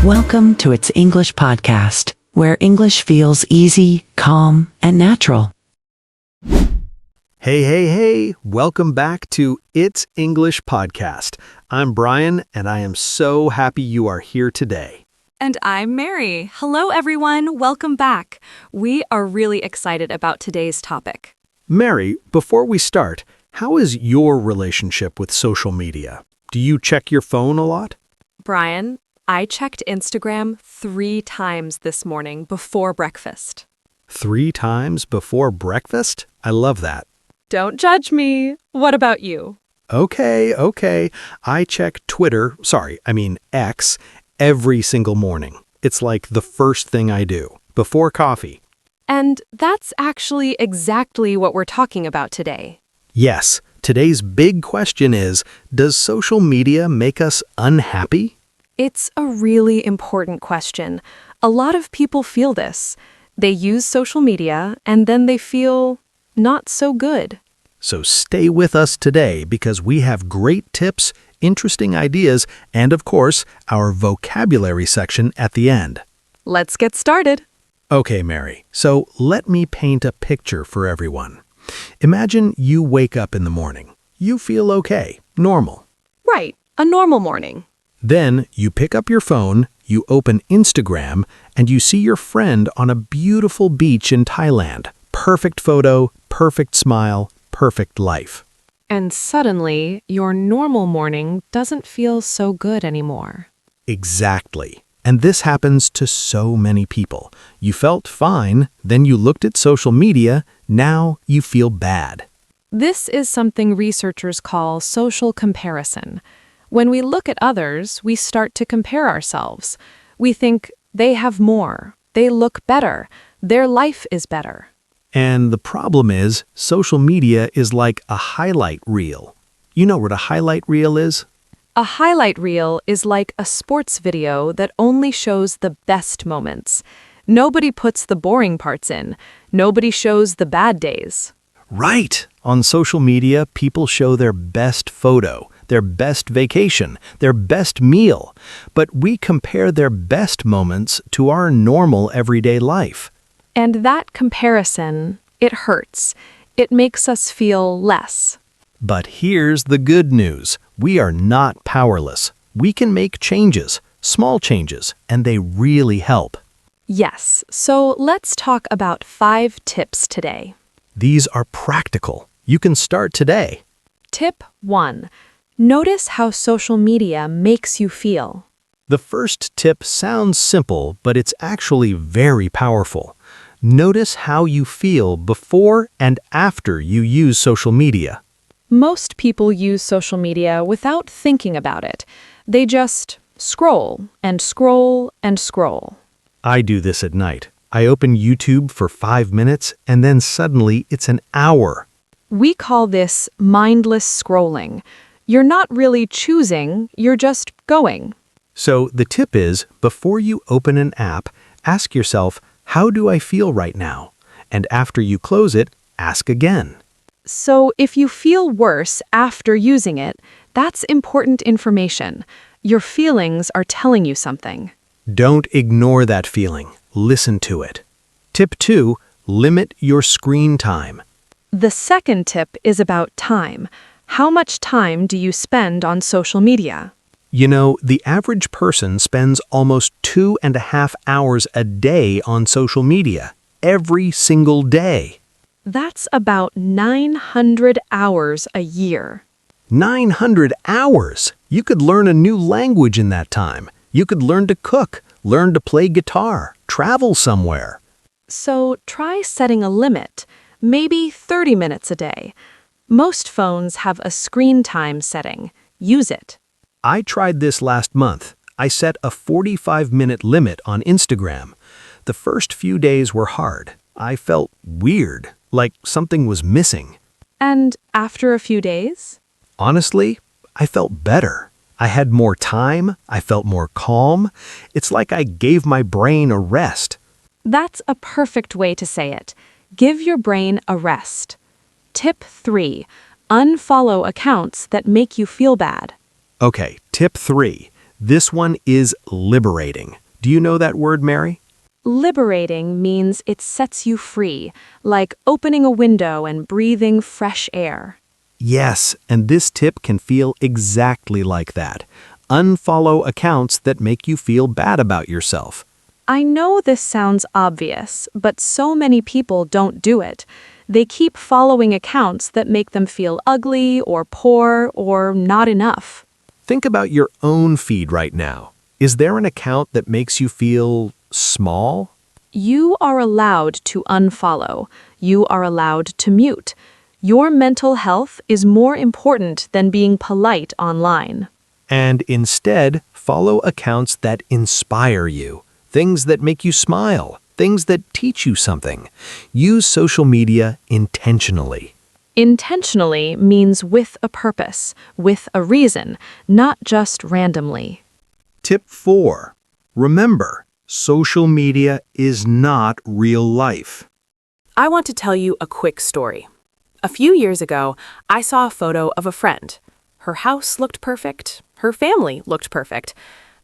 Welcome to It's English podcast, where English feels easy, calm, and natural. Hey, welcome back to It's English podcast. I'm Brian, and I am so happy you are here today. And I'm Mary. Hello, everyone. Welcome back. We are really excited about today's topic. Mary, before we start, how is your relationship with social media? Do you check your phone a lot? Brian, I checked Instagram 3 times this morning before breakfast. 3 times before breakfast? I love that. Don't judge me. What about you? Okay. I check X, every single morning. It's like the first thing I do, before coffee. And that's actually exactly what we're talking about today. Yes, today's big question is, does social media make us unhappy? It's a really important question. A lot of people feel this. They use social media and then they feel not so good. So stay with us today because we have great tips, interesting ideas, and of course, our vocabulary section at the end. Let's get started. Okay, Mary, so let me paint a picture for everyone. Imagine you wake up in the morning. You feel okay, normal. Right, a normal morning. Then you pick up your phone, you open Instagram, and you see your friend on a beautiful beach in Thailand. Perfect photo, perfect smile, perfect life. And suddenly, your normal morning doesn't feel so good anymore. Exactly. And this happens to so many people. You felt fine, then you looked at social media, now you feel bad. This is something researchers call social comparison. When we look at others, we start to compare ourselves. We think they have more, they look better, their life is better. And the problem is, social media is like a highlight reel. You know what a highlight reel is? A highlight reel is like a sports video that only shows the best moments. Nobody puts the boring parts in. Nobody shows the bad days. Right! On social media, people show their best photo, their best vacation, their best meal. But we compare their best moments to our normal everyday life. And that comparison, it hurts. It makes us feel less. But here's the good news. We are not powerless. We can make changes, small changes, and they really help. Yes, so let's talk about 5 tips today. These are practical. You can start today. Tip 1. Notice how social media makes you feel. The first tip sounds simple, but it's actually very powerful. Notice how you feel before and after you use social media. Most people use social media without thinking about it. They just scroll and scroll and scroll. I do this at night. I open YouTube for 5 minutes and then suddenly it's an hour. We call this mindless scrolling. You're not really choosing, you're just going. So the tip is, before you open an app, ask yourself, how do I feel right now? And after you close it, ask again. So if you feel worse after using it, that's important information. Your feelings are telling you something. Don't ignore that feeling. Listen to it. Tip 2, limit your screen time. The second tip is about time. How much time do you spend on social media? You know, the average person spends almost 2.5 hours a day on social media, every single day. That's about 900 hours a year. 900 hours! You could learn a new language in that time. You could learn to cook, learn to play guitar, travel somewhere. So try setting a limit, maybe 30 minutes a day. Most phones have a screen time setting. Use it. I tried this last month. I set a 45-minute limit on Instagram. The first few days were hard. I felt weird, like something was missing. And after a few days? Honestly, I felt better. I had more time. I felt more calm. It's like I gave my brain a rest. That's a perfect way to say it. Give your brain a rest. Tip 3. Unfollow accounts that make you feel bad. Okay, tip 3. This one is liberating. Do you know that word, Mary? Liberating means it sets you free, like opening a window and breathing fresh air. Yes, and this tip can feel exactly like that. Unfollow accounts that make you feel bad about yourself. I know this sounds obvious, but so many people don't do it. They keep following accounts that make them feel ugly or poor or not enough. Think about your own feed right now. Is there an account that makes you feel small? You are allowed to unfollow. You are allowed to mute. Your mental health is more important than being polite online. And instead, follow accounts that inspire you, things that make you smile, things that teach you something. Use social media intentionally. Intentionally means with a purpose, with a reason, not just randomly. Tip 4. Remember, social media is not real life. I want to tell you a quick story. A few years ago, I saw a photo of a friend. Her house looked perfect. Her family looked perfect.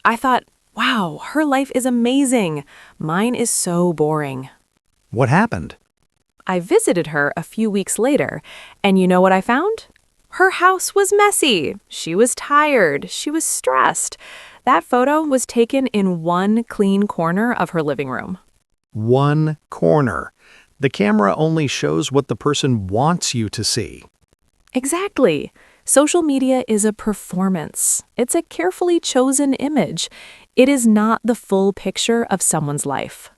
I thought, wow, her life is amazing. Mine is so boring. What happened? I visited her a few weeks later, and you know what I found? Her house was messy. She was tired. She was stressed. That photo was taken in one clean corner of her living room. One corner. The camera only shows what the person wants you to see. Exactly. Social media is a performance. It's a carefully chosen image. It is not the full picture of someone's life.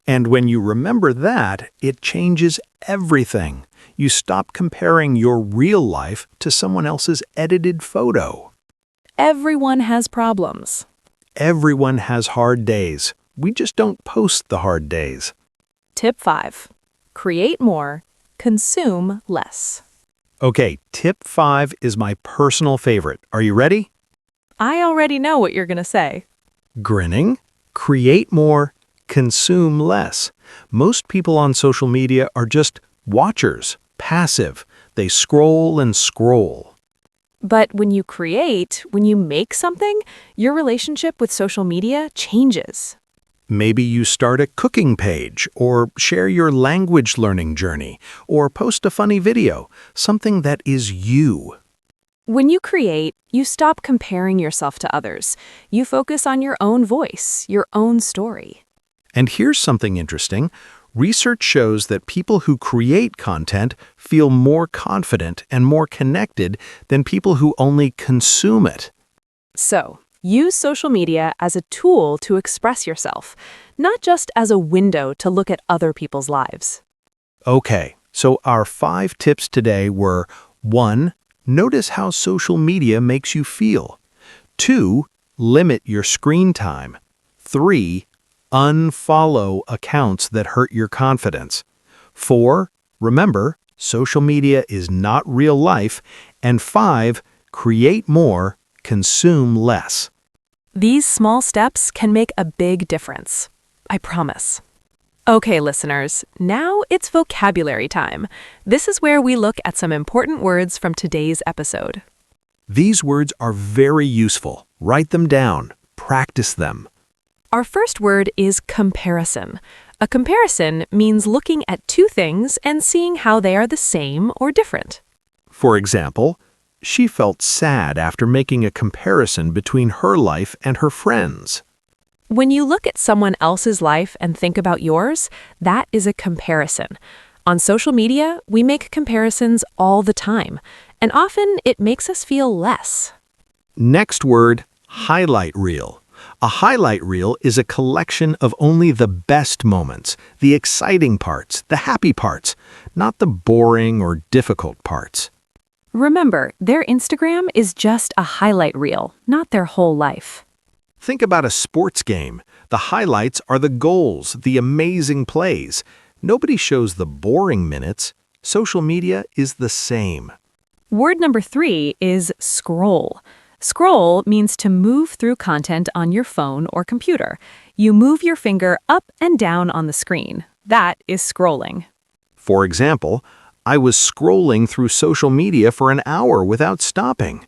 And when you remember that, it changes everything. You stop comparing your real life to someone else's edited photo. Everyone has problems. Everyone has hard days. We just don't post the hard days. Tip 5. Create more, consume less. Okay, tip 5 is my personal favorite. Are you ready? I already know what you're going to say. Grinning, create more, consume less. Most people on social media are just watchers, passive. They scroll and scroll. But when you create, when you make something, your relationship with social media changes. Maybe you start a cooking page, or share your language learning journey, or post a funny video, something that is you. When you create, you stop comparing yourself to others. You focus on your own voice, your own story. And here's something interesting. Research shows that people who create content feel more confident and more connected than people who only consume it. So, use social media as a tool to express yourself, not just as a window to look at other people's lives. Okay, so our 5 tips today were 1. Notice how social media makes you feel. 2. Limit your screen time. 3. Unfollow accounts that hurt your confidence. 4. Remember, social media is not real life. And 5. Create more, consume less. These small steps can make a big difference. I promise. Okay, listeners, now it's vocabulary time. This is where we look at some important words from today's episode. These words are very useful. Write them down. Practice them. Our first word is comparison. A comparison means looking at two things and seeing how they are the same or different. For example, she felt sad after making a comparison between her life and her friends. When you look at someone else's life and think about yours, that is a comparison. On social media, we make comparisons all the time, and often it makes us feel less. Next word, highlight reel. A highlight reel is a collection of only the best moments, the exciting parts, the happy parts, not the boring or difficult parts. Remember, their Instagram is just a highlight reel, not their whole life. Think about a sports game. The highlights are the goals, the amazing plays. Nobody shows the boring minutes. Social media is the same. Word number 3 is scroll. Scroll means to move through content on your phone or computer. You move your finger up and down on the screen. That is scrolling. For example, I was scrolling through social media for an hour without stopping.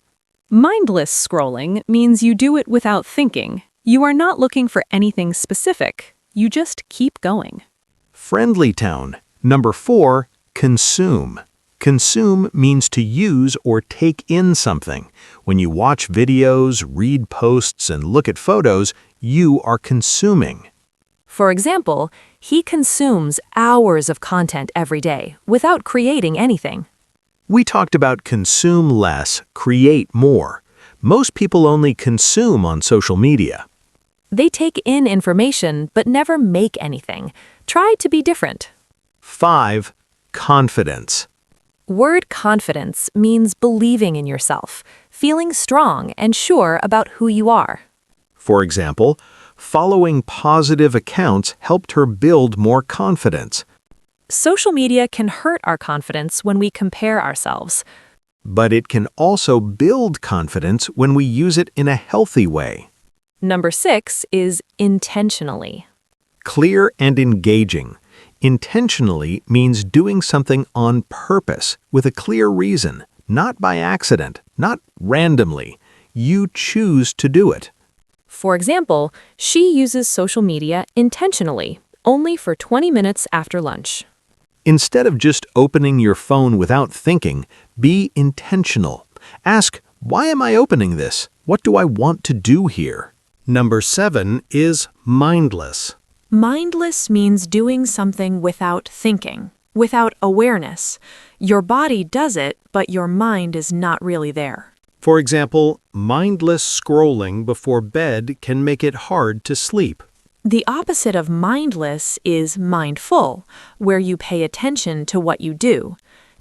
Mindless scrolling means you do it without thinking. You are not looking for anything specific. You just keep going. Friendly tone. Number 4, consume. Consume means to use or take in something. When you watch videos, read posts, and look at photos, you are consuming. For example, he consumes hours of content every day without creating anything. We talked about consume less, create more. Most people only consume on social media. They take in information but never make anything. Try to be different. 5, confidence. Word confidence means believing in yourself, feeling strong and sure about who you are. For example, following positive accounts helped her build more confidence. Social media can hurt our confidence when we compare ourselves. But it can also build confidence when we use it in a healthy way. Number 6 is intentionally. Clear and engaging. Intentionally means doing something on purpose, with a clear reason, not by accident, not randomly. You choose to do it. For example, she uses social media intentionally, only for 20 minutes after lunch. Instead of just opening your phone without thinking, be intentional. Ask, why am I opening this? What do I want to do here? Number 7 is mindless. Mindless means doing something without thinking, without awareness. Your body does it, but your mind is not really there. For example, mindless scrolling before bed can make it hard to sleep. The opposite of mindless is mindful, where you pay attention to what you do.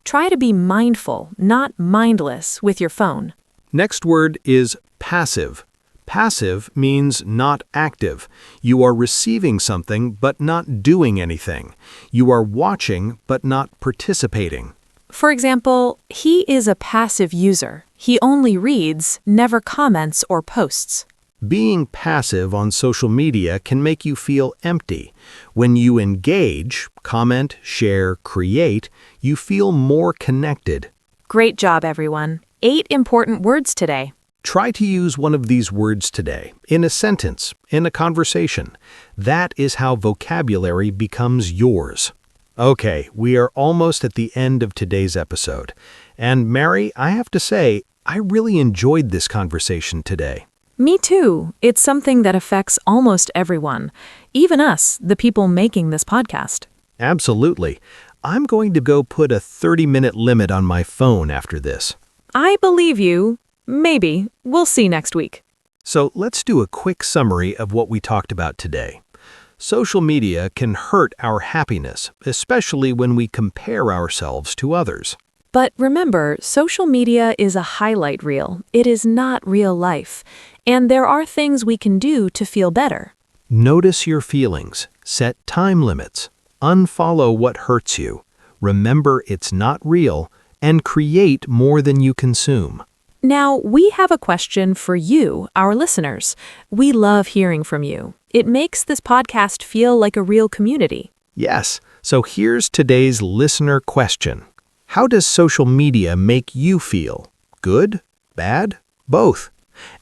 Try to be mindful, not mindless, with your phone. Next word is passive. Passive means not active. You are receiving something but not doing anything. You are watching but not participating. For example, he is a passive user. He only reads, never comments or posts. Being passive on social media can make you feel empty. When you engage, comment, share, create, you feel more connected. Great job, everyone. 8 important words today. Try to use one of these words today, in a sentence, in a conversation. That is how vocabulary becomes yours. Okay, we are almost at the end of today's episode. And Mary, I have to say, I really enjoyed this conversation today. Me too. It's something that affects almost everyone, even us, the people making this podcast. Absolutely. I'm going to go put a 30-minute limit on my phone after this. I believe you. Maybe. We'll see next week. So let's do a quick summary of what we talked about today. Social media can hurt our happiness, especially when we compare ourselves to others. But remember, social media is a highlight reel. It is not real life. And there are things we can do to feel better. Notice your feelings. Set time limits. Unfollow what hurts you. Remember it's not real, and create more than you consume. Now, we have a question for you, our listeners. We love hearing from you. It makes this podcast feel like a real community. Yes, so here's today's listener question. How does social media make you feel? Good? Bad? Both?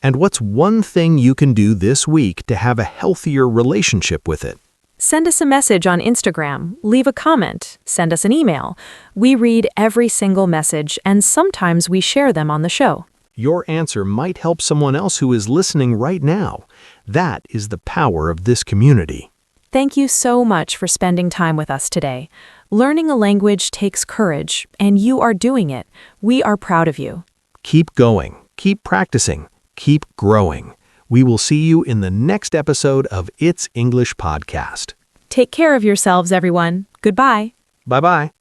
And what's one thing you can do this week to have a healthier relationship with it? Send us a message on Instagram, leave a comment, send us an email. We read every single message, and sometimes we share them on the show. Your answer might help someone else who is listening right now. That is the power of this community. Thank you so much for spending time with us today. Learning a language takes courage, and you are doing it. We are proud of you. Keep going, keep practicing, keep growing. We will see you in the next episode of It's English Podcast. Take care of yourselves, everyone. Goodbye. Bye-bye.